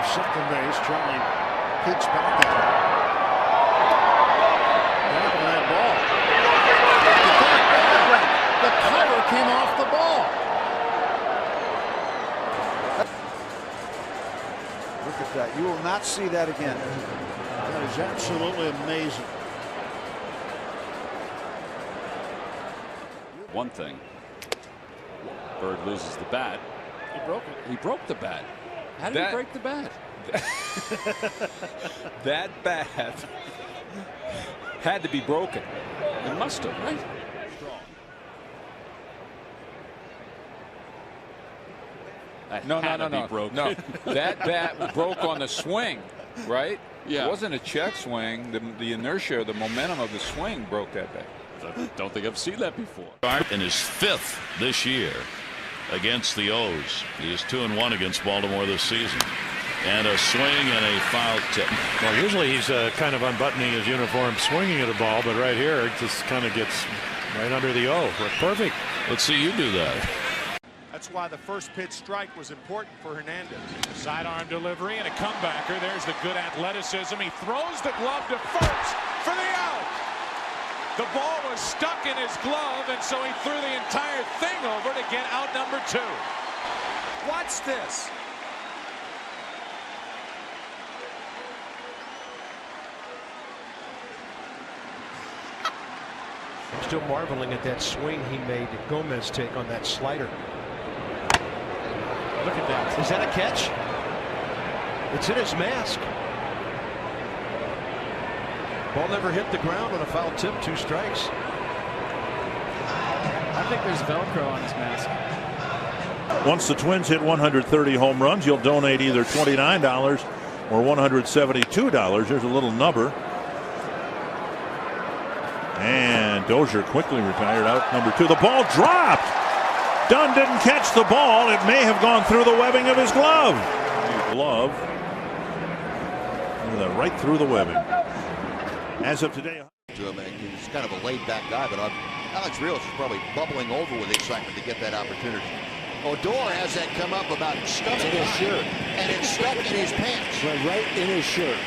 off second base. Charlie hits back at him. Back on that ball. The cover came off the ball. Look at that. You will not see that again. That is absolutely amazing. One thing. Bird loses the bat. He broke it. He broke the bat. How did he break the bat? That bat had to be broken. It must have, right? No. No. That bat broke on the swing, right? Yeah. It wasn't a check swing. The inertia, the momentum of the swing broke that bat. I don't think I've seen that before. In his 5th this year against the O's. He is 2-1 against Baltimore this season. And a swing and a foul tip. Well, usually he's kind of unbuttoning his uniform, swinging at a ball, but right here it just kind of gets right under the O. Perfect. Let's see you do that. That's why the first pitch strike was important for Hernandez. Sidearm delivery and a comebacker. There's the good athleticism. He throws the glove to first for the out. The ball was stuck in his glove, and so he threw the entire thing over to get out number 2. Watch this. Still marveling at that swing he made Gomez take on that slider. Look at that. Is that a catch? It's in his mask. Ball never hit the ground on a foul tip. 2 strikes. I think there's Velcro on his mask. Once the Twins hit 130 home runs, you'll donate either $29 or $172. There's a little number. And Dozier quickly retired out number 2. The ball dropped. Dunn didn't catch the ball. It may have gone through the webbing of his glove. Right through the webbing. As of today. He's kind of a laid-back guy, but Alex Rios is probably bubbling over with excitement to get that opportunity. Odor has that come up about stuffing his shirt, and it's stuck in his pants. Right in his shirt.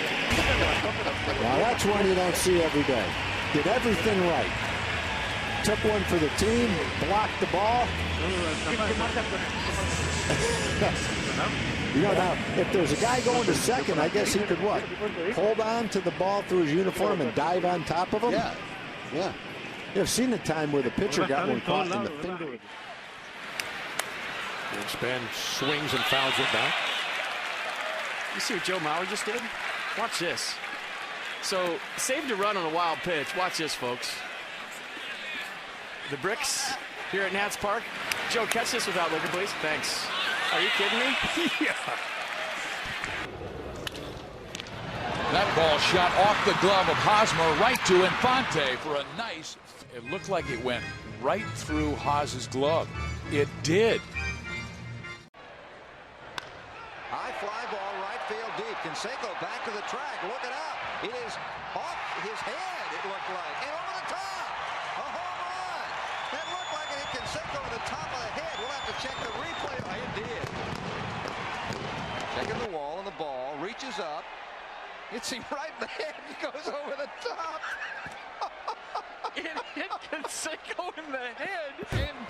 Now that's one you don't see every day. Did everything right. Took one for the team, blocked the ball. You know, now, if there's a guy going to second, I guess he could what? Hold on to the ball through his uniform and dive on top of him? Yeah. You've seen the time where the pitcher got one caught in the finger. Greenspan swings and fouls it back. You see what Joe Mauer just did? Watch this. So, saved a run on a wild pitch. Watch this, folks. The bricks here at Nats Park. Joe, catch this without looking, please. Thanks. Are you kidding me? Yeah. That ball shot off the glove of Hosmer right to Infante for a nice. It looked like it went right through Hos's glove. It did. High fly ball, right field deep. Canseco back to the track. Look it up. It is off his head, it looked like. And over the top. A home run. That looked like it hit Canseco on the top of the head. We'll have to check the replay. Oh, it did. Checking the wall, and the ball reaches up. Hits him right in the head. He goes over the top. It hit Canseco in the head.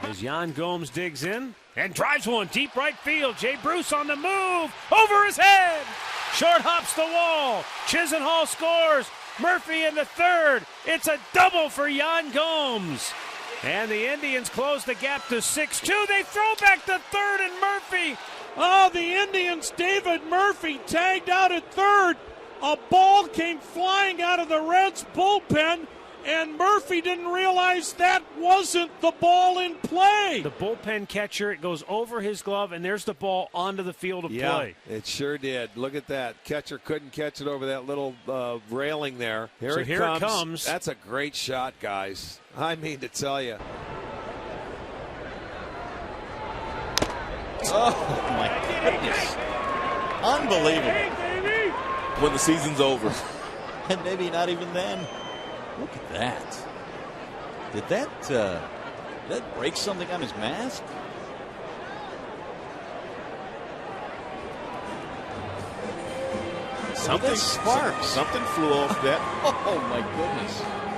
As Yan Gomes digs in and drives one deep right field. Jay Bruce on the move. Over his head. Short hops the wall. Chisenhall scores. Murphy in the 3rd. It's a double for Yan Gomes. And the Indians close the gap to 6-2. They throw back to 3rd, and Murphy. Oh, the Indians, David Murphy tagged out at 3rd. A ball came flying out of the Reds bullpen, and Murphy didn't realize that wasn't the ball in play. The bullpen catcher, it goes over his glove, and there's the ball onto the field of play. It sure did. Look at that. Catcher couldn't catch it over that little railing there. Here it comes. That's a great shot, guys. I mean to tell you. Oh, my goodness. Unbelievable. When the season's over. And maybe not even then. Look at that. Did that break something on his mask? Something sparks. Something flew off that. Oh my goodness.